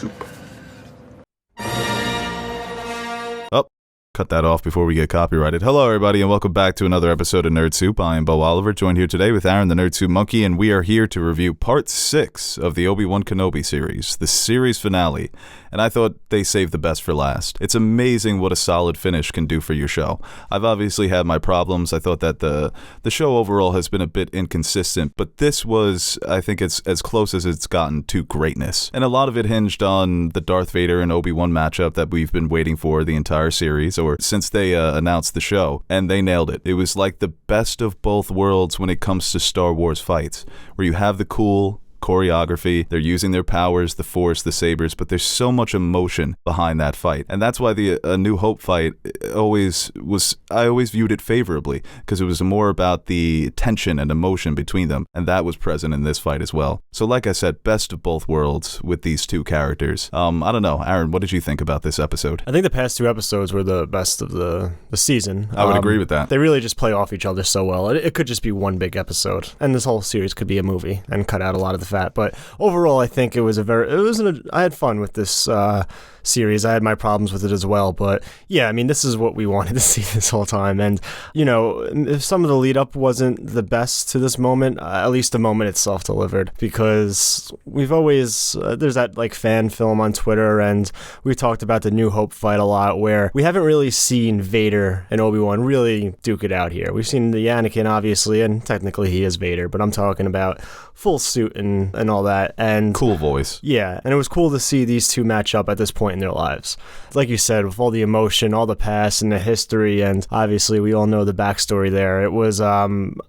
Soup. Oh, cut that off before we get copyrighted. Hello, everybody, and welcome back to another episode of Nerd Soup. I am Beau Oliver, joined here today with Aaron, the Nerd Soup Monkey, and we are here to review Part 6 of the Obi-Wan Kenobi series, the series finale. And I thought they saved the best for last. It's amazing what a solid finish can do for your show. I've obviously had my problems. I thought that the show overall has been a bit inconsistent, but this was, I think, it's as close as it's gotten to greatness. And a lot of it hinged on the Darth Vader and Obi-Wan matchup that we've been waiting for the entire series, or since they announced the show, and they nailed it. It was like the best of both worlds when it comes to Star Wars fights, where you have the cool choreography, they're using their powers, the Force, the sabers, but there's so much emotion behind that fight. And that's why the A New Hope fight I always viewed it favorably, because it was more about the tension and emotion between them, and that was present in this fight as well. So like I said, best of both worlds with these two characters. I don't know, Aaron, what did you think about this episode? I think the past two episodes were the best of the season. I would agree with that. They really just play off each other so well. It could just be one big episode, and this whole series could be a movie and cut out a lot of the fat. But overall, I think I had fun with this series. I had my problems with it as well, but yeah, I mean, this is what we wanted to see this whole time. And you know, if some of the lead up wasn't the best to this moment, at least the moment itself delivered, because we've always there's that like fan film on Twitter, and we talked about the New Hope fight a lot, where we haven't really seen Vader and Obi-Wan really duke it out here. We've seen the Anakin, obviously, and technically he is Vader, but I'm talking about full suit and all that, and cool voice. Yeah, and it was cool to see these two match up at this point in their lives. Like you said, with all the emotion, all the past and the history, and obviously we all know the backstory there. It was,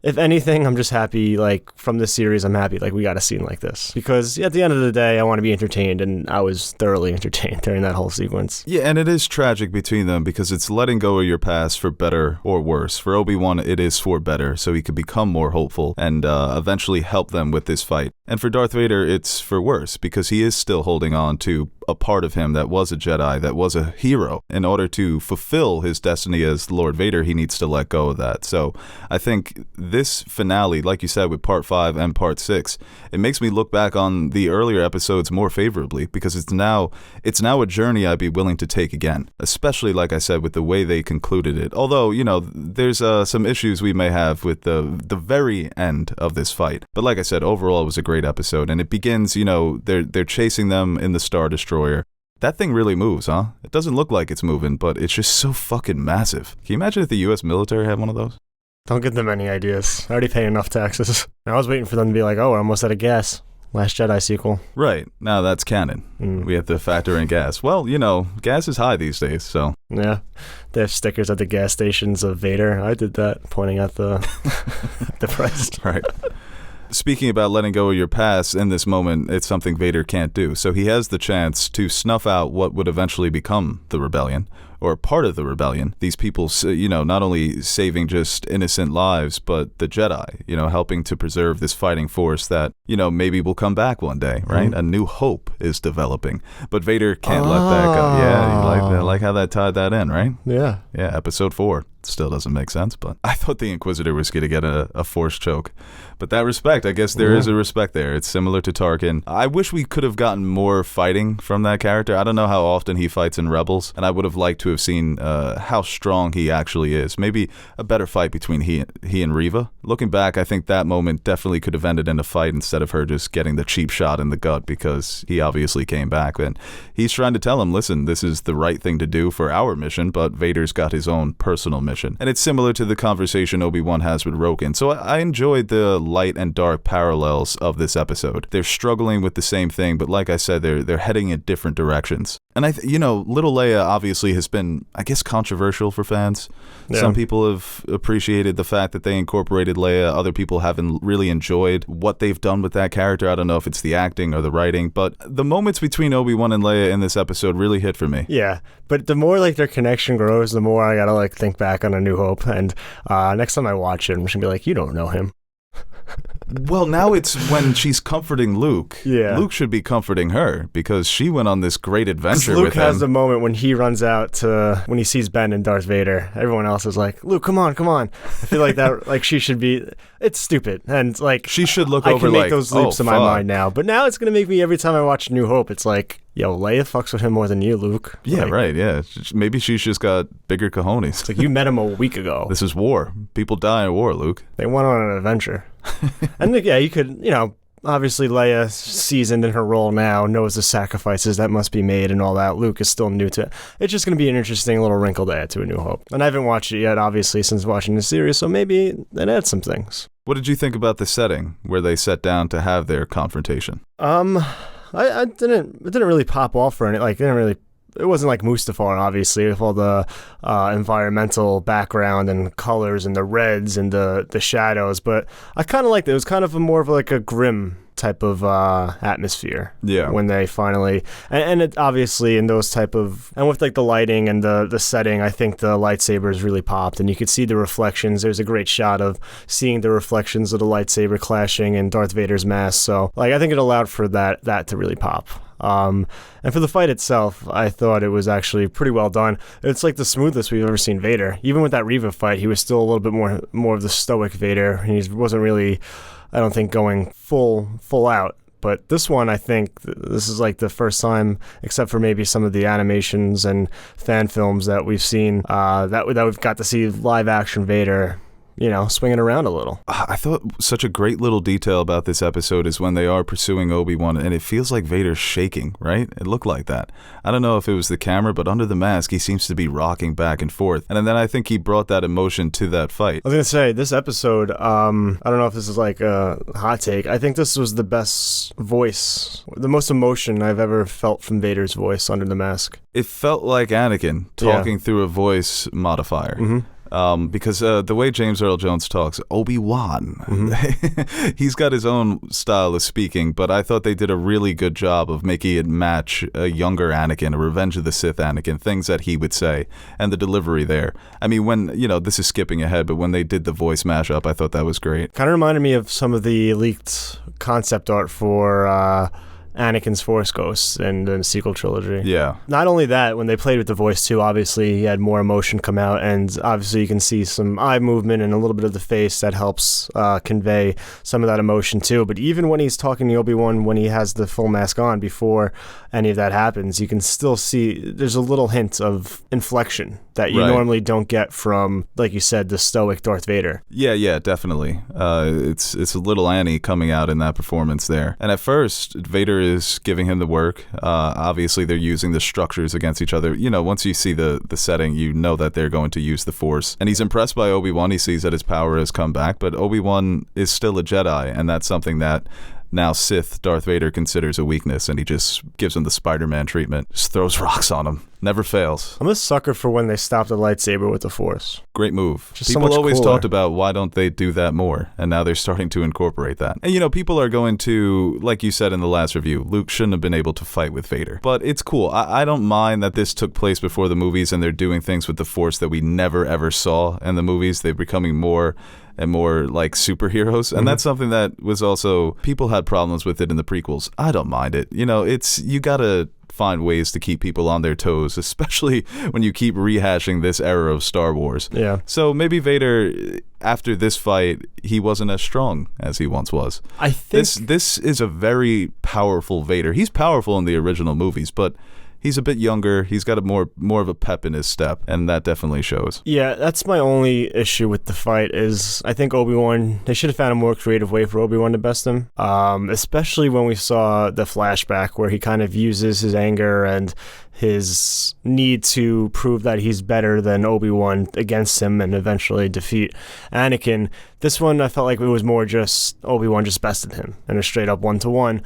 if anything, I'm just happy, like, from this series, I'm happy, like, we got a scene like this. Because at the end of the day, I want to be entertained, and I was thoroughly entertained during that whole sequence. Yeah, and it is tragic between them, because it's letting go of your past for better or worse. For Obi-Wan, it is for better, so he could become more hopeful, and eventually help them with this fight. And for Darth Vader, it's for worse, because he is still holding on to a part of him that was a Jedi, that was a hero. In order to fulfill his destiny as Lord Vader, he needs to let go of that. So I think this finale, like you said, with Part 5 and Part 6, it makes me look back on the earlier episodes more favorably, because it's now a journey I'd be willing to take again, especially, like I said, with the way they concluded it. Although, you know, there's some issues we may have with the very end of this fight. But like I said, overall, it was a great episode, and it begins, you know, they're chasing them in the Star Destroyer. That thing really moves, huh? It doesn't look like it's moving, but it's just so fucking massive. Can you imagine if the U.S. military had one of those? Don't give them any ideas. I already pay enough taxes. I was waiting for them to be like, oh, we're almost out of gas. Last Jedi sequel. Right. Now that's canon. We have to factor in gas. Well, you know, gas is high these days, so. Yeah. They have stickers at the gas stations of Vader. I did that, pointing at the price. Right. Speaking about letting go of your past, in this moment, it's something Vader can't do. So he has the chance to snuff out what would eventually become the rebellion, or part of the rebellion. These people, you know, not only saving just innocent lives, but the Jedi, you know, helping to preserve this fighting force that, you know, maybe will come back one day, right? A new hope is developing. But Vader can't let that go. Yeah, you like how that tied that in, right? Yeah. Yeah, episode 4. Still doesn't make sense, but I thought the Inquisitor was going to get a force choke. But that respect, I guess there is a respect there. It's similar to Tarkin. I wish we could have gotten more fighting from that character. I don't know how often he fights in Rebels, and I would have liked to have seen how strong he actually is. Maybe a better fight between he and Reva. Looking back, I think that moment definitely could have ended in a fight instead of her just getting the cheap shot in the gut, because he obviously came back. And he's trying to tell him, listen, this is the right thing to do for our mission, but Vader's got his own personal mission. And it's similar to the conversation Obi-Wan has with Roken. So I enjoyed the light and dark parallels of this episode. They're struggling with the same thing, but like I said, they're heading in different directions. And you know, little Leia obviously has been, I guess, controversial for fans. Yeah. Some people have appreciated the fact that they incorporated Leia. Other people haven't really enjoyed what they've done with that character. I don't know if it's the acting or the writing, but the moments between Obi-Wan and Leia in this episode really hit for me. Yeah, but the more like their connection grows, the more I gotta like think back on A New Hope. And next time I watch it, I'm just gonna be like, you don't know him. Well, now it's when she's comforting Luke. Yeah. Luke should be comforting her because she went on this great adventure Luke with him. has the moment when he runs out to, when he sees Ben and Darth Vader. Everyone else is like, Luke, come on. I feel like that, like she should be, it's stupid. And like, she should look I over can make like, those leaps in my mind now. But now it's going to make me, every time I watch New Hope, it's like, yo, Leia fucks with him more than you, Luke. Yeah, like, right, yeah. Maybe she's just got bigger cojones. It's like, you met him a week ago. This is war. People die in war, Luke. They went on an adventure. And yeah, you could, obviously Leia, seasoned in her role now, knows the sacrifices that must be made and all that. Luke is still new to it. It's just going to be an interesting little wrinkle to add to A New Hope. And I haven't watched it yet, obviously, since watching the series, so maybe it adds some things. What did you think about the setting where they sat down to have their confrontation? It didn't really pop off for it. Like, it wasn't like Mustafar, obviously, with all the environmental background and colors and the reds and the shadows. But I kind of liked it. It was kind of more of like a grim type of atmosphere. Yeah. When they finally, and it obviously in those type of, and with like the lighting and the setting, I think the lightsabers really popped, and you could see the reflections. There's a great shot of seeing the reflections of the lightsaber clashing in Darth Vader's mask. So like, I think it allowed for that to really pop. And for the fight itself, I thought it was actually pretty well done. It's like the smoothest we've ever seen Vader. Even with that Reva fight, he was still a little bit more of the stoic Vader. He wasn't really, I don't think, going full out. But this one, I think, this is like the first time, except for maybe some of the animations and fan films that we've seen, that we've got to see live action Vader, swinging around a little. I thought such a great little detail about this episode is when they are pursuing Obi-Wan, and it feels like Vader's shaking, right? It looked like that. I don't know if it was the camera, but under the mask, he seems to be rocking back and forth. And then I think he brought that emotion to that fight. I was going to say, this episode, I don't know if this is like a hot take. I think this was the best voice, the most emotion I've ever felt from Vader's voice under the mask. It felt like Anakin talking through a voice modifier. Mm-hmm. Because the way James Earl Jones talks, Obi-Wan, he's got his own style of speaking, but I thought they did a really good job of making it match a younger Anakin, a Revenge of the Sith Anakin, things that he would say, and the delivery there. I mean, when, this is skipping ahead, but when they did the voice mashup, I thought that was great. Kind of reminded me of some of the leaked concept art for Anakin's Force Ghosts in the sequel trilogy. Yeah. Not only that, when they played with the voice too, obviously he had more emotion come out, and obviously you can see some eye movement and a little bit of the face that helps convey some of that emotion too. But even when he's talking to Obi-Wan, when he has the full mask on, before any of that happens, you can still see there's a little hint of inflection that you normally don't get from, like you said, the stoic Darth Vader. Yeah, definitely. It's a little Annie coming out in that performance there. And at first, Vader is giving him the work. Obviously, they're using the structures against each other. Once you see the setting, you know that they're going to use the Force. And he's impressed by Obi-Wan. He sees that his power has come back, but Obi-Wan is still a Jedi, and that's something that now Sith Darth Vader considers a weakness, and he just gives him the Spider-Man treatment. Just throws rocks on him. Never fails. I'm a sucker for when they stop the lightsaber with the Force. Great move. Just people so always cooler. talked about why don't they do that more, and now they're starting to incorporate that. And people are going to, like you said in the last review, Luke shouldn't have been able to fight with Vader. But it's cool. I don't mind that this took place before the movies, and they're doing things with the Force that we never ever saw in the movies. They're becoming more and more like superheroes, and that's something that was also, people had problems with it in the prequels. I don't mind it. You gotta find ways to keep people on their toes, especially when you keep rehashing this era of Star Wars. Yeah. So maybe Vader, after this fight, he wasn't as strong as he once was. I think this is a very powerful Vader. He's powerful in the original movies, but he's a bit younger. He's got a more of a pep in his step, and that definitely shows. Yeah, that's my only issue with the fight is I think Obi-Wan, they should have found a more creative way for Obi-Wan to best him, especially when we saw the flashback where he kind of uses his anger and his need to prove that he's better than Obi-Wan against him and eventually defeat Anakin. This one, I felt like it was more just Obi-Wan just bested him in a straight up 1-to-1.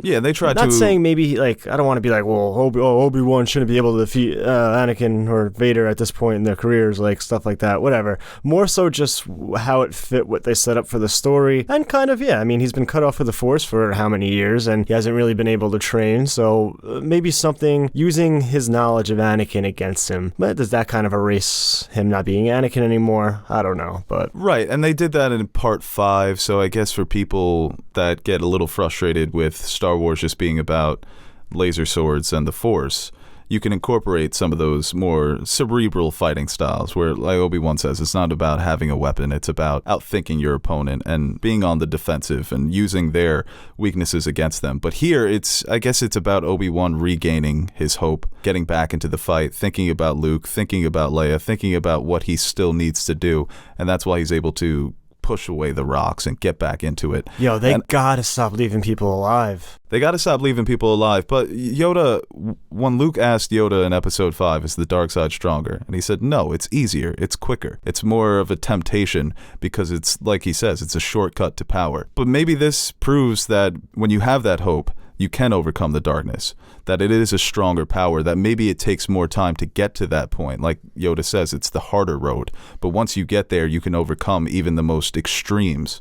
Yeah, they tried not to... saying maybe, like, I don't want to be like, well, Obi-Wan shouldn't be able to defeat Anakin or Vader at this point in their careers, like, stuff like that, whatever. More so just how it fit what they set up for the story. And kind of, yeah, I mean, he's been cut off of the Force for how many years, and he hasn't really been able to train, so maybe something using his knowledge of Anakin against him. But does that kind of erase him not being Anakin anymore? I don't know, but... Right, and they did that in Part 5, so I guess for people that get a little frustrated with Star Wars just being about laser swords and the Force, you can incorporate some of those more cerebral fighting styles where, like Obi-Wan says, it's not about having a weapon, it's about outthinking your opponent and being on the defensive and using their weaknesses against them. But here, I guess it's about Obi-Wan regaining his hope, getting back into the fight, thinking about Luke, thinking about Leia, thinking about what he still needs to do, and that's why he's able to push away the rocks and get back into it. Yo, they gotta stop leaving people alive. They gotta stop leaving people alive. But Yoda, when Luke asked Yoda in Episode 5, is the dark side stronger? And he said, no, it's easier, it's quicker. It's more of a temptation because it's, like he says, it's a shortcut to power. But maybe this proves that when you have that hope, you can overcome the darkness, that it is a stronger power, that maybe it takes more time to get to that point. Like Yoda says, it's the harder road. But once you get there, you can overcome even the most extremes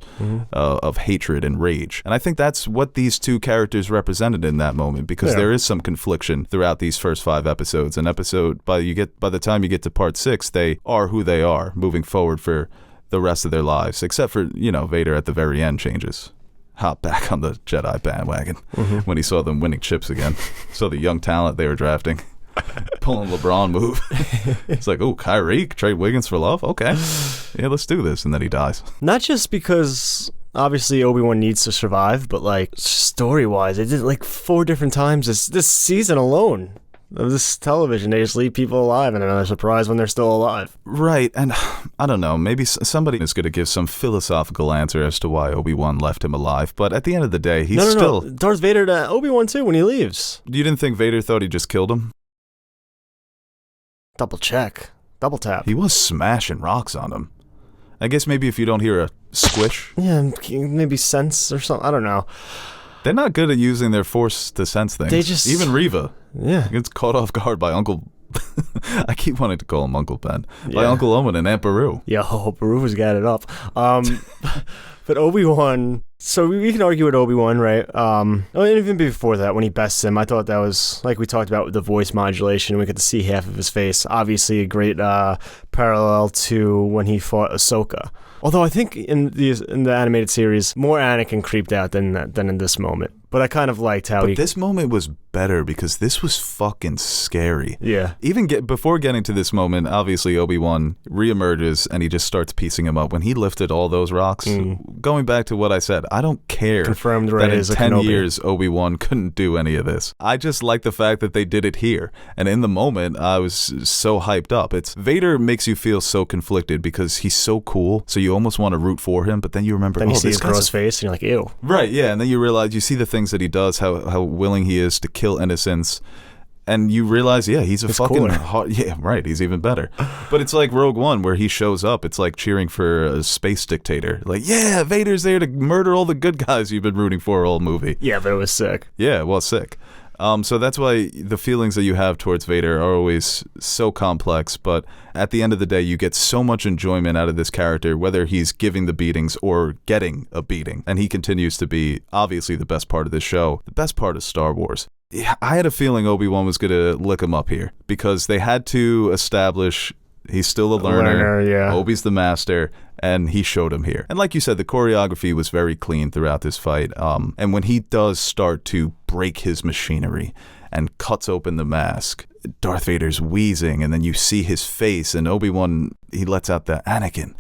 of hatred and rage. And I think that's what these two characters represented in that moment, because there is some confliction throughout these first 5 episodes. And by the time you get to Part 6, they are who they are moving forward for the rest of their lives, except for, Vader at the very end changes. Hop back on the Jedi bandwagon when he saw them winning chips again. Saw the young talent they were drafting. Pulling LeBron move. It's like, oh, Kyrie, trade Wiggins for love? Okay. Yeah, let's do this. And then he dies. Not just because obviously Obi-Wan needs to survive, but like story-wise, they did it like 4 different times this season alone. Of this television, they just leave people alive, and then they're surprised when they're still alive. Right, and I don't know, maybe somebody is going to give some philosophical answer as to why Obi-Wan left him alive, but at the end of the day, he's still... No. Darth Vader to Obi-Wan too when he leaves. You didn't think Vader thought he just killed him? Double check. Double tap. He was smashing rocks on him. I guess maybe if you don't hear a squish. Yeah, maybe sense or something, I don't know. They're not good at using their Force to sense things. Even Reva. Yeah. Gets caught off guard by Uncle... I keep wanting to call him Uncle Ben. By Uncle Owen and Aunt Beru. Yo, Beru's got it up. But Obi-Wan... So we can argue with Obi-Wan, right? And even before that, when he bests him, I thought that was, like we talked about with the voice modulation, we get to see half of his face. Obviously a great parallel to when he fought Ahsoka. Although I think in the animated series, more Anakin creeped out than in this moment. But I kind of liked how this moment was better because this was fucking scary. Yeah. Even before getting to this moment, obviously Obi-Wan reemerges and he just starts piecing him up. When he lifted all those rocks, going back to what I said, I don't care Confirmed that Rey in is a 10 Kenobi. years Obi-Wan couldn't do any of this. I just like the fact that they did it here. And in the moment, I was so hyped up. Vader makes you feel so conflicted because he's so cool, so you almost want to root for him, but then you remember, then you see his gross face and you're like, ew. Right, yeah, and then you realize, you see the things that he does, how willing he is to kill innocents, and you realize, yeah, he's fucking hard. Yeah, right, he's even better. But it's like Rogue One, where he shows up, it's like cheering for a space dictator. Like, yeah, Vader's there to murder all the good guys you've been rooting for all movie. Yeah, but it was sick. Yeah, well, sick. So that's why the feelings that you have towards Vader are always so complex, but at the end of the day, you get so much enjoyment out of this character, whether he's giving the beatings or getting a beating. And he continues to be, obviously, the best part of this show, the best part of Star Wars. I had a feeling Obi-Wan was going to lick him up here, because they had to establish he's still a learner, yeah. Obi's the master, and he showed him here. And like you said, the choreography was very clean throughout this fight. And when he does start to break his machinery and cuts open the mask, Darth Vader's wheezing, and then you see his face, and Obi-Wan, he lets out the Anakin.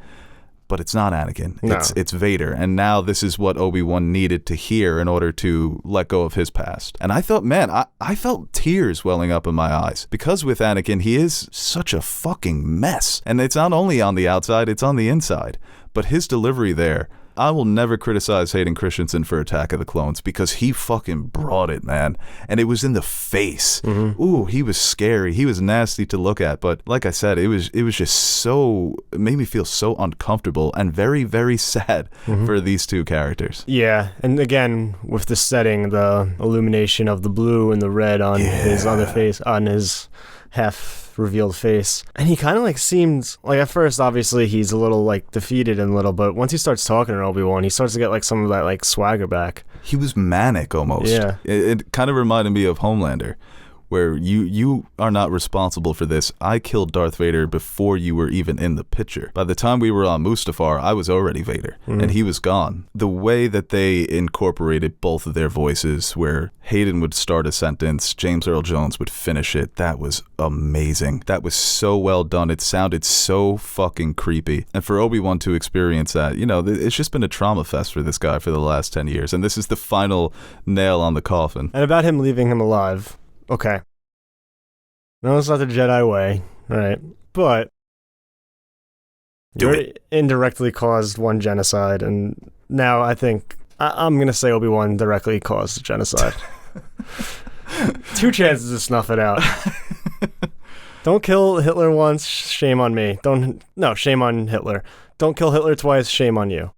But it's not Anakin. No. It's Vader. And now this is what Obi-Wan needed to hear in order to let go of his past. And I thought, man, I felt tears welling up in my eyes. Because with Anakin, he is such a fucking mess. And it's not only on the outside, it's on the inside. But his delivery there, I will never criticize Hayden Christensen for Attack of the Clones, because he fucking brought it, man. And it was in the face. Ooh, he was scary. He was nasty to look at. But like I said, it was just so, it made me feel so uncomfortable and very, very sad for these two characters. Yeah, and again, with the setting, the illumination of the blue and the red on his other face, on his half-revealed face. And he kind of like seemed, like at first, obviously, he's a little like defeated and little, but once he starts talking to Obi-Wan, he starts to get like some of that like swagger back. He was manic almost. Yeah. It kind of reminded me of Homelander, where you are not responsible for this. I killed Darth Vader before you were even in the picture. By the time we were on Mustafar, I was already Vader, and he was gone. The way that they incorporated both of their voices, where Hayden would start a sentence, James Earl Jones would finish it, that was amazing. That was so well done. It sounded so fucking creepy. And for Obi-Wan to experience that, you know, it's just been a trauma fest for this guy for the last 10 years, and this is the final nail on the coffin. And about him leaving him alive. Okay. No, it's not the Jedi way, right? But you indirectly caused one genocide, and now I think I'm going to say Obi-Wan directly caused the genocide. 2 chances to snuff it out. Don't kill Hitler once, shame on me. Shame on Hitler. Don't kill Hitler twice, shame on you.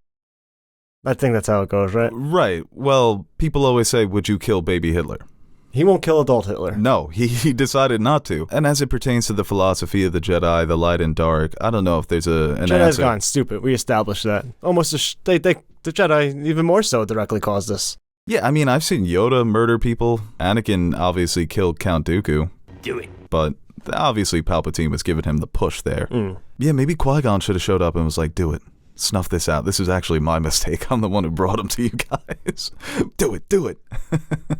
I think that's how it goes, right? Right. Well, people always say, would you kill baby Hitler? He won't kill adult Hitler. No, he decided not to. And as it pertains to the philosophy of the Jedi, the light and dark, I don't know if there's an Jedi's answer. gone stupid. We established that. Almost the Jedi, even more so, directly caused this. Yeah, I mean, I've seen Yoda murder people. Anakin obviously killed Count Dooku. Do it. But obviously Palpatine was giving him the push there. Mm. Yeah, maybe Qui-Gon should have showed up and was like, do it. Snuff this out. This is actually my mistake. I'm the one who brought him to you guys. Do it.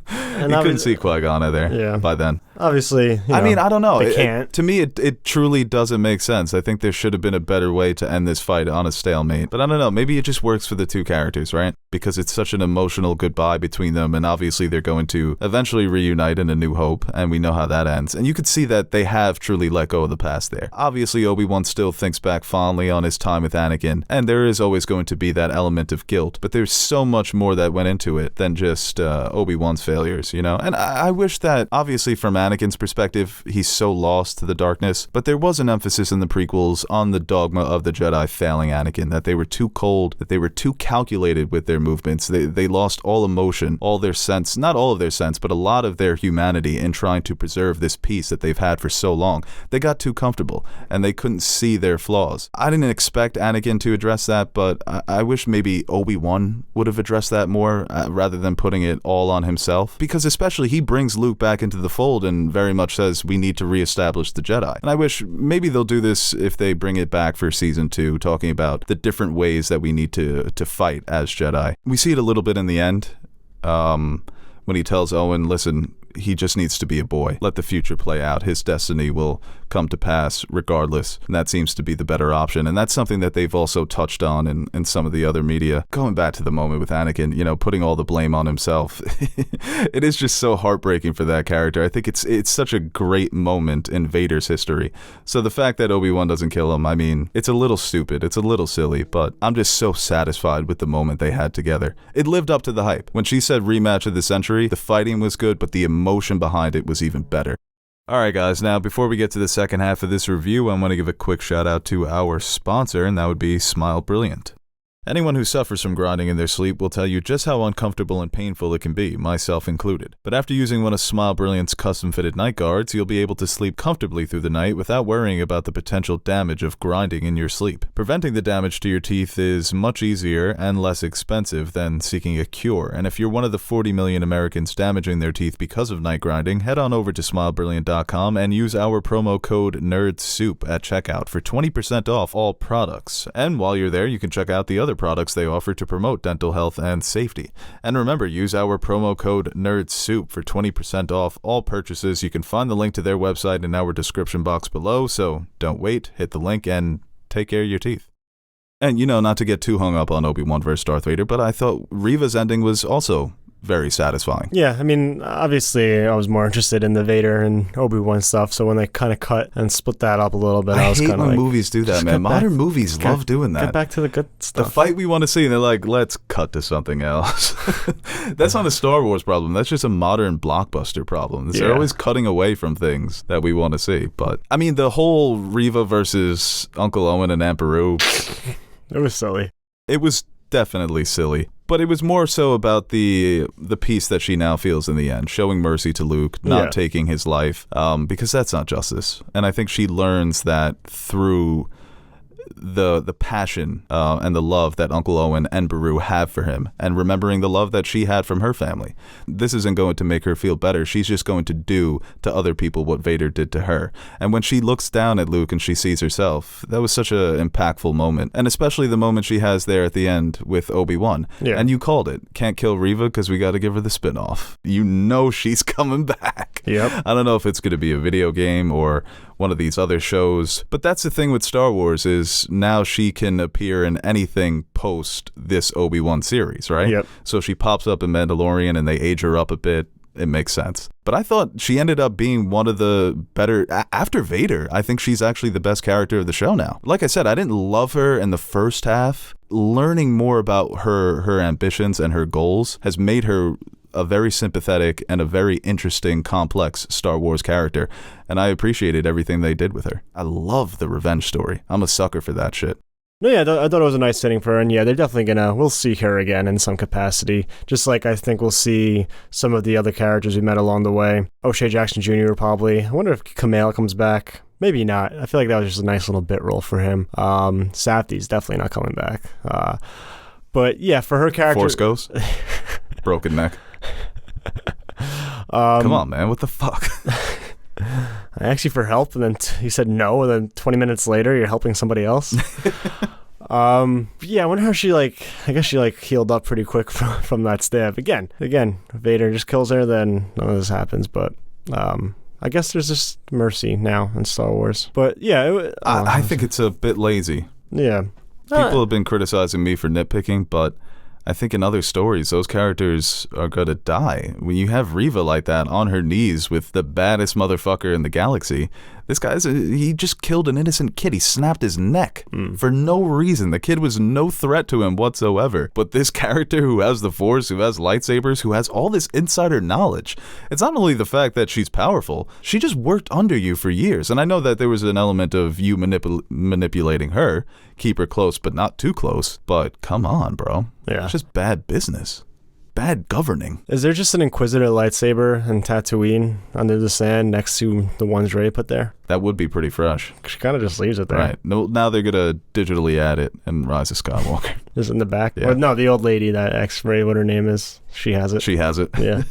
And you couldn't see Qui-Gon there by then. Obviously, I mean, I don't know. They can't. To me, it truly doesn't make sense. I think there should have been a better way to end this fight on a stalemate. But I don't know. Maybe it just works for the 2 characters, right? Because it's such an emotional goodbye between them, and obviously they're going to eventually reunite in A New Hope, and we know how that ends. And you could see that they have truly let go of the past there. Obviously, Obi-Wan still thinks back fondly on his time with Anakin, and there is always going to be that element of guilt, but there's so much more that went into it than just Obi-Wan's failures, you know? And I wish that, obviously from Anakin's perspective, he's so lost to the darkness, but there was an emphasis in the prequels on the dogma of the Jedi failing Anakin, that they were too cold, that they were too calculated with their movements, they lost all emotion, all their sense, not all of their sense, but a lot of their humanity in trying to preserve this peace that they've had for so long. They got too comfortable, and they couldn't see their flaws. I didn't expect Anakin to address that, but I wish maybe Obi-Wan would have addressed that more rather than putting it all on himself, because especially he brings Luke back into the fold and very much says we need to reestablish the Jedi. And I wish maybe they'll do this if they bring it back for season 2, talking about the different ways that we need to fight as Jedi. We see it a little bit in the end when he tells Owen, listen, he just needs to be a boy. Let the future play out. His destiny will come to pass regardless. And that seems to be the better option. And that's something that they've also touched on in some of the other media. Going back to the moment with Anakin, you know, putting all the blame on himself. It is just so heartbreaking for that character. I think it's such a great moment in Vader's history. So the fact that Obi-Wan doesn't kill him, I mean, it's a little stupid. It's a little silly, but I'm just so satisfied with the moment they had together. It lived up to the hype. When she said rematch of the century, the fighting was good, but the emotion behind it was even better. Alright guys, now before we get to the second half of this review, I want to give a quick shout out to our sponsor, and that would be Smile Brilliant. Anyone who suffers from grinding in their sleep will tell you just how uncomfortable and painful it can be, myself included. But after using one of Smile Brilliant's custom-fitted night guards, you'll be able to sleep comfortably through the night without worrying about the potential damage of grinding in your sleep. Preventing the damage to your teeth is much easier and less expensive than seeking a cure, and if you're one of the 40 million Americans damaging their teeth because of night grinding, head on over to smilebrilliant.com and use our promo code NERDSOUP at checkout for 20% off all products. And while you're there, you can check out the other products they offer to promote dental health and safety. And remember, use our promo code NERDSOUP for 20% off all purchases. You can find the link to their website in our description box below, so don't wait, hit the link, and take care of your teeth. And you know, not to get too hung up on Obi-Wan vs. Darth Vader, but I thought Reva's ending was also very satisfying. Yeah, I mean, obviously, I was more interested in the Vader and Obi-Wan stuff, so when they kind of cut and split that up a little bit, I was kind of like... I hate when movies do that, man. Modern movies love doing that. Get back to the good stuff. The fight we want to see, and they're like, let's cut to something else. That's not a Star Wars problem. That's just a modern blockbuster problem. They're always cutting away from things that we want to see. But, I mean, the whole Reva versus Uncle Owen and Aunt Beru... It was silly. It was definitely silly. But it was more so about the peace that she now feels in the end, showing mercy to Luke, not taking his life, because that's not justice. And I think she learns that through the passion and the love that Uncle Owen and Beru have for him, and remembering the love that she had from her family. This isn't going to make her feel better. She's just going to do to other people what Vader did to her. And when she looks down at Luke and she sees herself, that was such an impactful moment. And especially the moment she has there at the end with Obi-Wan. Yeah. And you called it. Can't kill Reva because we got to give her the spinoff. You know she's coming back. Yep. I don't know if it's going to be a video game or one of these other shows. But that's the thing with Star Wars, is now she can appear in anything post this Obi-Wan series, right? Yep. So she pops up in Mandalorian and they age her up a bit. It makes sense. But I thought she ended up being one of the better, after Vader, I think she's actually the best character of the show now. Like I said, I didn't love her in the first half. Learning more about her ambitions and her goals has made her a very sympathetic and a very interesting, complex Star Wars character, and I appreciated everything they did with her. I love the revenge story. I'm a sucker for that shit. No, yeah, I thought it was a nice setting for her, and yeah, they're definitely we'll see her again in some capacity, just like I think we'll see some of the other characters we met along the way. O'Shea Jackson Jr. probably. I wonder if Kumail comes back. Maybe not. I feel like that was just a nice little bit role for him. Safdie's definitely not coming back. But yeah, for her character... Force Ghost? Broken neck. Come on, man. What the fuck? I asked you for help, and then you said no, and then 20 minutes later, you're helping somebody else. Yeah, I wonder how she, I guess she, healed up pretty quick from that stab. Again, Vader just kills her, then none of this happens, but, I guess there's just mercy now in Star Wars. But, yeah. I think it's a bit lazy. Yeah. People have been criticizing me for nitpicking, but I think in other stories, those characters are gonna die. When you have Reva like that on her knees with the baddest motherfucker in the galaxy, this he just killed an innocent kid. He snapped his neck for no reason. The kid was no threat to him whatsoever. But this character who has the Force, who has lightsabers, who has all this insider knowledge, it's not only the fact that she's powerful, she just worked under you for years. And I know that there was an element of you manipulating her, keep her close but not too close. But come on, bro. Yeah. It's just bad business. Bad governing. Is there just an Inquisitor lightsaber in Tatooine under the sand next to the ones Rey put there? That would be pretty fresh. She kind of just leaves it there. Right. No, now they're going to digitally add it in Rise of Skywalker. Is it in the back? Yeah. Or no, the old lady, that ex-Rey, what her name is, she has it. She has it. Yeah.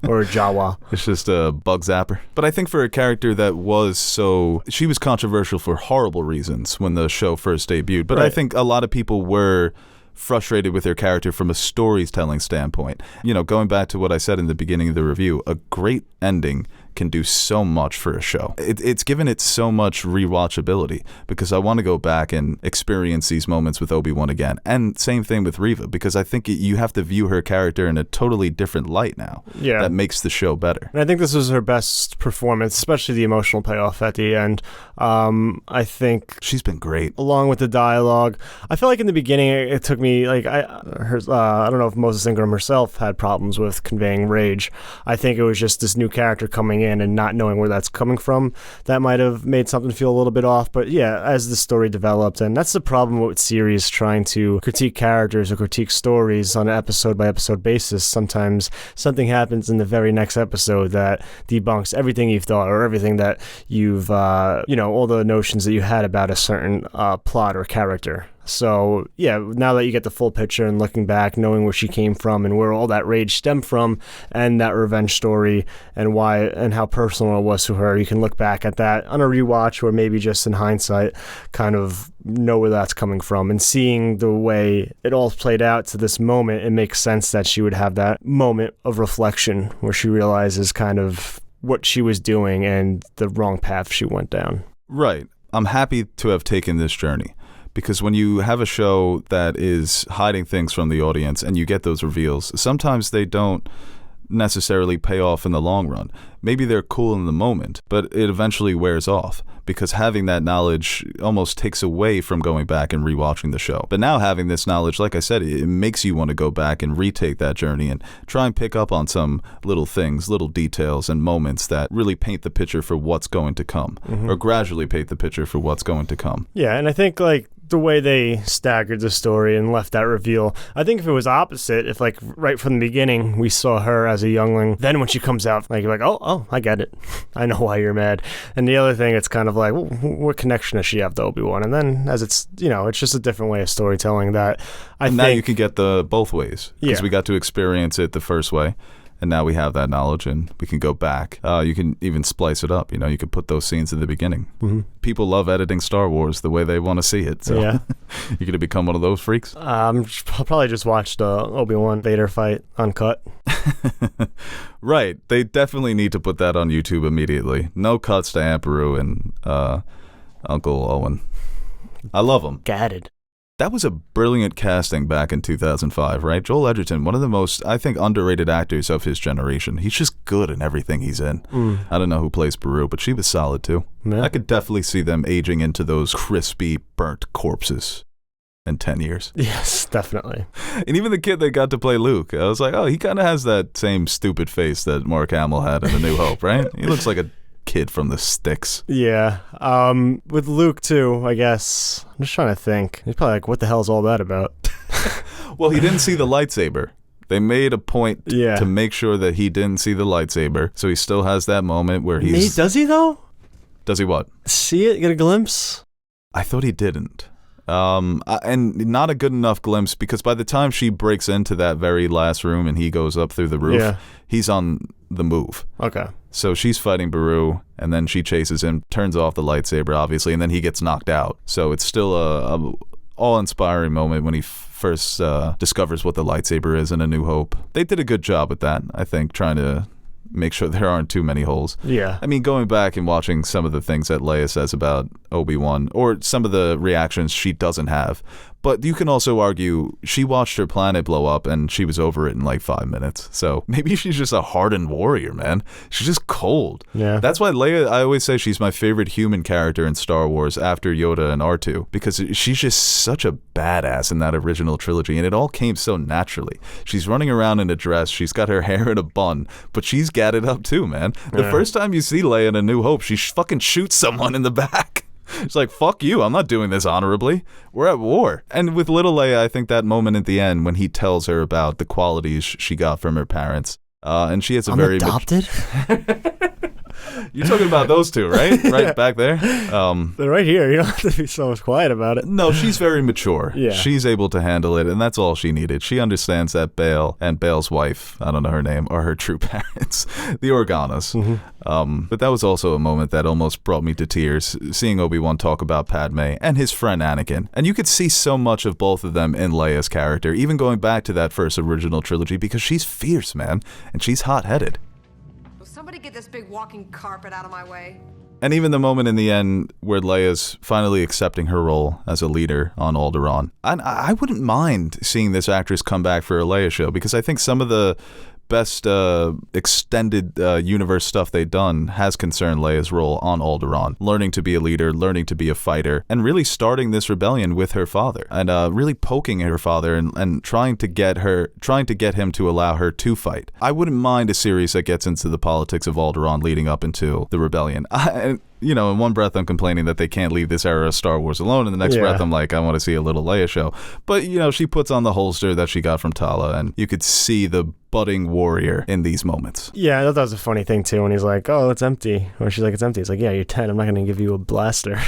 Or Jawa. It's just a bug zapper. But I think for a character that she was controversial for horrible reasons when the show first debuted. But right. I think a lot of people were frustrated with her character from a storytelling standpoint. You know, going back to what I said in the beginning of the review, a great ending can do so much for a show. It's given it so much rewatchability because I want to go back and experience these moments with Obi-Wan again. And same thing with Reva, because I think you have to view her character in a totally different light now. Yeah. That makes the show better. And I think this was her best performance, especially the emotional payoff at the end. I think she's been great. Along with the dialogue. I feel like in the beginning it took me, I don't know if Moses Ingram herself had problems with conveying rage. I think it was just this new character coming in and not knowing where that's coming from that might have made something feel a little bit off. But yeah, as the story developed, and that's the problem with series trying to critique characters or critique stories on an episode by episode basis. Sometimes something happens in the very next episode that debunks everything you've thought or everything that you've all the notions that you had about a certain plot or character. So, yeah, now that you get the full picture and looking back, knowing where she came from and where all that rage stemmed from and that revenge story and why and how personal it was to her, you can look back at that on a rewatch or maybe just in hindsight kind of know where that's coming from. And seeing the way it all played out to this moment, it makes sense that she would have that moment of reflection where she realizes kind of what she was doing and the wrong path she went down. Right. I'm happy to have taken this journey. Because when you have a show that is hiding things from the audience and you get those reveals, sometimes they don't necessarily pay off in the long run. Maybe they're cool in the moment, but it eventually wears off because having that knowledge almost takes away from going back and rewatching the show. But now having this knowledge, like I said, it makes you want to go back and retake that journey and try and pick up on some little things, little details and moments that really paint the picture for what's going to come or gradually paint the picture for what's going to come. Yeah, and I think the way they staggered the story and left that reveal. I think if it was opposite, if like right from the beginning we saw her as a youngling, then when she comes out, like you're like, oh, I get it. I know why you're mad. And the other thing, it's kind of like, well, what connection does she have to Obi-Wan? And then as it's, it's just a different way of storytelling that I think. Now you can get the both ways, because Yeah. we got to experience it the first way. And now we have that knowledge, and we can go back. You can even splice it up. You could put those scenes in the beginning. Mm-hmm. People love editing Star Wars the way they want to see it. So Yeah. you're going to become one of those freaks? I'll probably just watch the Obi-Wan Vader fight uncut. Right. They definitely need to put that on YouTube immediately. No cuts to Aunt Beru and Uncle Owen. I love them. Gadded. That was a brilliant casting back in 2005, right? Joel Edgerton, one of the most, I think, underrated actors of his generation. He's just good in everything he's in. I don't know who plays Beru, but she was solid too. Yeah. I could definitely see them aging into those crispy, burnt corpses in 10 years. Yes, definitely. And even the kid that got to play Luke, I was like, oh, he kind of has that same stupid face that Mark Hamill had in A New Hope, right? He looks like a kid from the sticks. Yeah. With Luke too, I guess. I'm just trying to think. He's probably like, what the hell is all that about? Well, he didn't see the lightsaber. They made a point to make sure that he didn't see the lightsaber, so he still has that moment where he's... Does he though? Does he what? See it? Get a glimpse? I thought he didn't. And not a good enough glimpse, because by the time she breaks into that very last room and he goes up through the roof, he's on the move. Okay. So she's fighting Beru, and then she chases him, turns off the lightsaber, obviously, and then he gets knocked out. So it's still a awe-inspiring moment when he first discovers what the lightsaber is in A New Hope. They did a good job with that, I think, trying to make sure there aren't too many holes. Yeah. I mean, going back and watching some of the things that Leia says about Obi-Wan, or some of the reactions she doesn't have. But you can also argue she watched her planet blow up and she was over it in like 5 minutes. So maybe she's just a hardened warrior, man. She's just cold. Yeah. That's why Leia, I always say she's my favorite human character in Star Wars after Yoda and R2, because she's just such a badass in that original trilogy, and it all came so naturally. She's running around in a dress, she's got her hair in a bun, but she's gadded up too, man. The first time you see Leia in A New Hope, she fucking shoots someone in the back. It's like, fuck you, I'm not doing this honorably. We're at war. And with little Leia, I think that moment at the end when he tells her about the qualities she got from her parents, and she has a very... adopted? You're talking about those two, right? Right back there? They're right here. You don't have to be so quiet about it. No, she's very mature. Yeah. She's able to handle it, and that's all she needed. She understands that Bail and Bail's wife, I don't know her name, are her true parents, the Organas. But that was also a moment that almost brought me to tears, seeing Obi-Wan talk about Padme and his friend Anakin. And you could see so much of both of them in Leia's character, even going back to that first original trilogy, because she's fierce, man, and she's hot-headed. Somebody get this big walking carpet out of my way. And even the moment in the end where Leia's finally accepting her role as a leader on Alderaan. I wouldn't mind seeing this actress come back for a Leia show, because I think some of the best extended universe stuff they've done has concerned Leia's role on Alderaan, learning to be a leader, learning to be a fighter, and really starting this rebellion with her father, and really poking at her father and trying to get him to allow her to fight. I wouldn't mind a series that gets into the politics of Alderaan leading up into the rebellion. In one breath I'm complaining that they can't leave this era of Star Wars alone. In the next breath I'm like, I want to see a little Leia show. But, she puts on the holster that she got from Tala, and you could see the budding warrior in these moments. Yeah, I thought that was a funny thing too, when he's like, oh, it's empty. Or she's like, it's empty. It's like, yeah, you're 10. I'm not going to give you a blaster.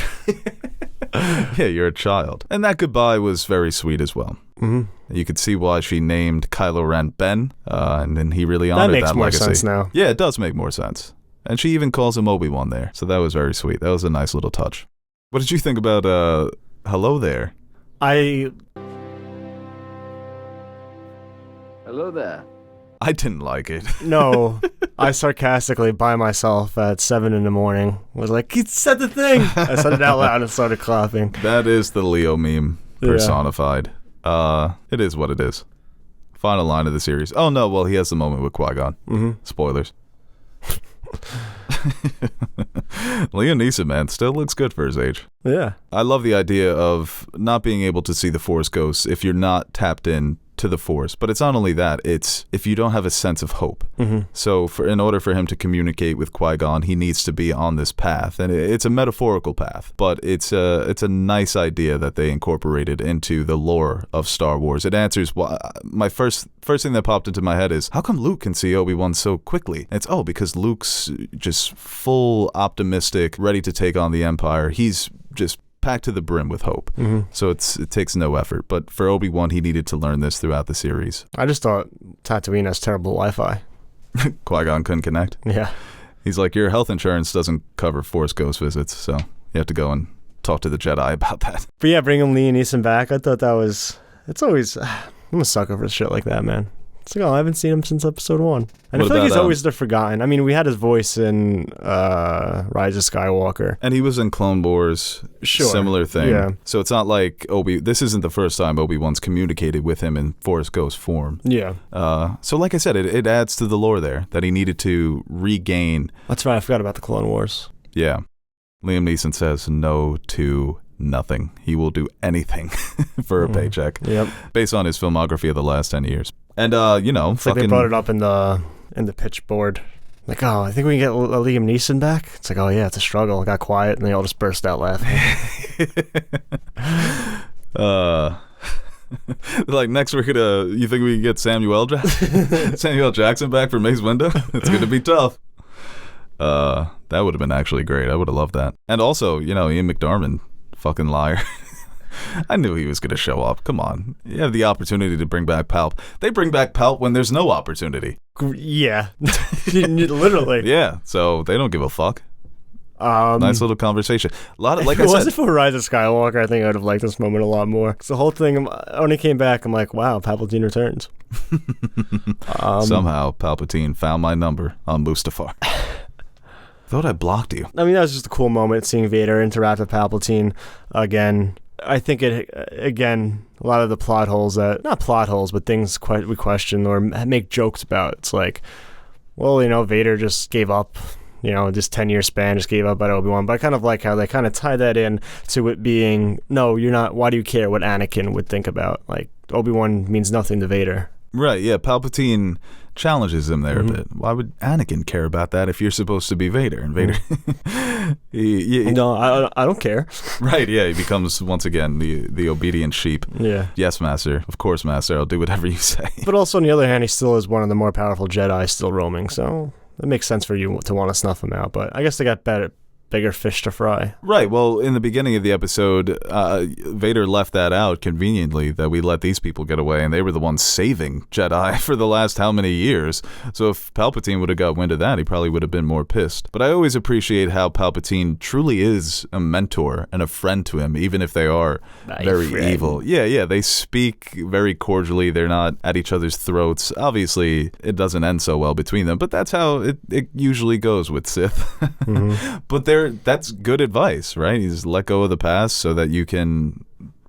Yeah, you're a child. And that goodbye was very sweet as well. Mm-hmm. You could see why she named Kylo Ren Ben, and then he really honored that legacy. That makes more sense now. Yeah, it does make more sense. And she even calls him Obi-Wan there. So that was very sweet. That was a nice little touch. What did you think about Hello There? Hello there. I didn't like it. No, I sarcastically by myself at 7 a.m. was like, he said the thing. I said it out loud and started clapping. That is the Leo meme personified. It is what it is. Final line of the series. Oh no, well, he has the moment with Qui-Gon. Mm-hmm. Spoilers. Liam Neeson, man, still looks good for his age. Yeah. I love the idea of not being able to see the Force ghosts if you're not tapped in to the Force. But it's not only that, it's if you don't have a sense of hope. So in order for him to communicate with Qui-Gon, he needs to be on this path. And it's a metaphorical path, but it's a nice idea that they incorporated into the lore of Star Wars. It answers my first thing that popped into my head is, how come Luke can see Obi-Wan so quickly? It's, because Luke's just full optimistic, ready to take on the Empire. He's just packed to the brim with hope. So it takes no effort. But for Obi-Wan, he needed to learn this throughout the series. I just thought Tatooine has terrible Wi-Fi. Qui-Gon couldn't connect. Yeah. He's like, your health insurance doesn't cover Force Ghost visits, so you have to go and talk to the Jedi about that. But yeah, bringing Liam Neeson back, I thought that was... It's always... I'm a sucker for shit like that, man. It's like, I haven't seen him since episode 1. And I feel like he's always the forgotten. I mean, we had his voice in Rise of Skywalker. And he was in Clone Wars. Sure. Similar thing. Yeah. So it's not like this isn't the first time Obi-Wan's communicated with him in Force Ghost form. Yeah. So like I said, it adds to the lore there that he needed to regain. That's right. I forgot about the Clone Wars. Yeah. Liam Neeson says no to nothing. He will do anything for a paycheck. Yep. Based on his filmography of the last 10 years. And, it's like they brought it up in the pitch board. Like, I think we can get Liam Neeson back. It's like, yeah, it's a struggle. It got quiet, and they all just burst out laughing. Like, next we're gonna... You think we can get Samuel Jackson back for Mace Windu? It's gonna be tough. That would have been actually great. I would have loved that. And also, Ian McDiarmid, fucking liar. I knew he was going to show up. Come on. You have the opportunity to bring back Palp. They bring back Palp when there's no opportunity. Yeah. Literally. Yeah, so they don't give a fuck. Nice little conversation. A lot of, like I said... If it wasn't for Rise of Skywalker, I think I would have liked this moment a lot more. Because the whole thing, when he came back, I'm like, wow, Palpatine returns. Somehow, Palpatine found my number on Mustafar. Thought I blocked you. I mean, that was just a cool moment, seeing Vader interact with Palpatine again. I think a lot of the plot holes not plot holes, but things we question or make jokes about. It's like, well, Vader just gave up, this 10-year span, just gave up at Obi-Wan. But I kind of like how they kind of tie that in to it being, no, you're not, why do you care what Anakin would think about? Like, Obi-Wan means nothing to Vader. Right, yeah, Palpatine challenges him there a bit. Why would Anakin care about that if you're supposed to be Vader? And Vader... No, I don't care. Right, yeah, he becomes, once again, the obedient sheep. Yeah. Yes, Master. Of course, Master. I'll do whatever you say. But also, on the other hand, he still is one of the more powerful Jedi still roaming, so it makes sense for you to want to snuff him out. But I guess they got bigger fish to fry. Right. Well, in the beginning of the episode, Vader left that out conveniently, that we let these people get away, and they were the ones saving Jedi for the last how many years. So if Palpatine would have got wind of that, he probably would have been more pissed. But I always appreciate how Palpatine truly is a mentor and a friend to him, even if they are very evil. Yeah, they speak very cordially. They're not at each other's throats. Obviously, it doesn't end so well between them, but that's how it usually goes with Sith. But that's good advice, right? He's let go of the past so that you can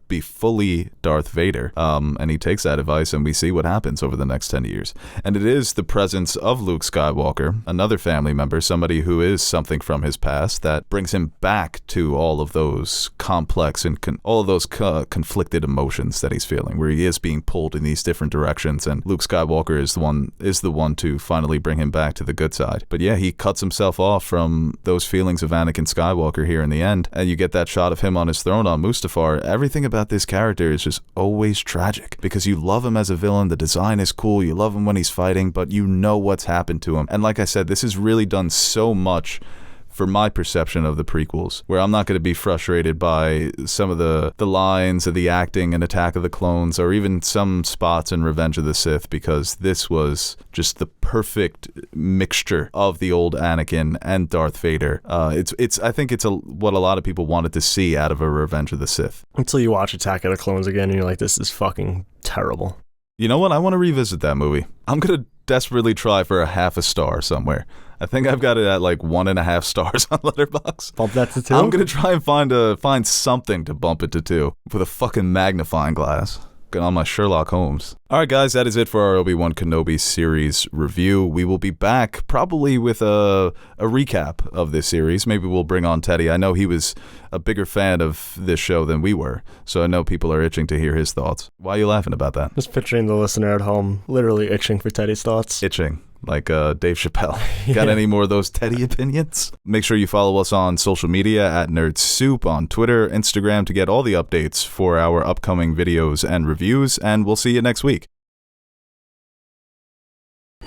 be fully Darth Vader. And he takes that advice, and we see what happens over the next 10 years. And it is the presence of Luke Skywalker, another family member, somebody who is something from his past, that brings him back to all of those complex and all of those conflicted emotions that he's feeling, where he is being pulled in these different directions. And Luke Skywalker is the one to finally bring him back to the good side. But yeah, he cuts himself off from those feelings of Anakin Skywalker here in the end. And you get that shot of him on his throne on Mustafar. Everything about this character is just always tragic, because you love him as a villain, the design is cool, you love him when he's fighting, but you know what's happened to him. And like I said, this has really done so much for my perception of the prequels, where I'm not going to be frustrated by some of the lines of the acting in Attack of the Clones, or even some spots in Revenge of the Sith, because this was just the perfect mixture of the old Anakin and Darth Vader. I think it's what a lot of people wanted to see out of a Revenge of the Sith. Until you watch Attack of the Clones again, and you're like, this is fucking terrible. You know what? I want to revisit that movie. I'm going to desperately try for a half a star somewhere. I think I've got it at like 1.5 stars on Letterboxd. Bump that to 2? I'm going to try and find something to bump it to 2 with a fucking magnifying glass. Working on my Sherlock Holmes. Alright guys, that is it for our Obi-Wan Kenobi series review. We will be back probably with a recap of this series. Maybe we'll bring on Teddy. I know he was a bigger fan of this show than we were, so I know people are itching to hear his thoughts. Why are you laughing about that? Just picturing the listener at home literally itching for Teddy's thoughts. Itching. Like Dave Chappelle. Got any more of those Teddy opinions? Make sure you follow us on social media at NerdSoup on Twitter, Instagram to get all the updates for our upcoming videos and reviews, and we'll see you next week.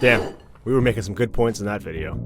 Damn, we were making some good points in that video.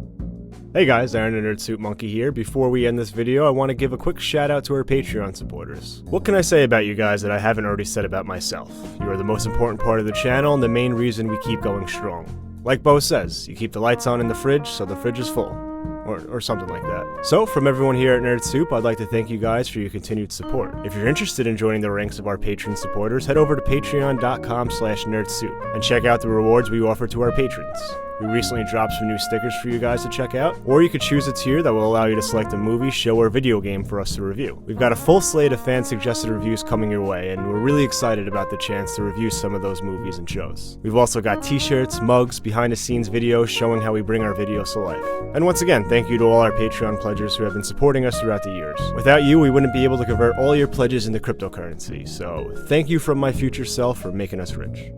Hey guys, Aaron the NerdSoup Monkey here. Before we end this video, I want to give a quick shout out to our Patreon supporters. What can I say about you guys that I haven't already said about myself? You are the most important part of the channel and the main reason we keep going strong. Like Beau says, you keep the lights on in the fridge so the fridge is full. Or something like that. So, from everyone here at NerdSoup, I'd like to thank you guys for your continued support. If you're interested in joining the ranks of our patron supporters, head over to patreon.com/nerdsoup and check out the rewards we offer to our patrons. We recently dropped some new stickers for you guys to check out, or you could choose a tier that will allow you to select a movie, show, or video game for us to review. We've got a full slate of fan-suggested reviews coming your way, and we're really excited about the chance to review some of those movies and shows. We've also got t-shirts, mugs, behind-the-scenes videos showing how we bring our videos to life. And once again, thank you to all our Patreon pledgers who have been supporting us throughout the years. Without you, we wouldn't be able to convert all your pledges into cryptocurrency, so thank you from my future self for making us rich.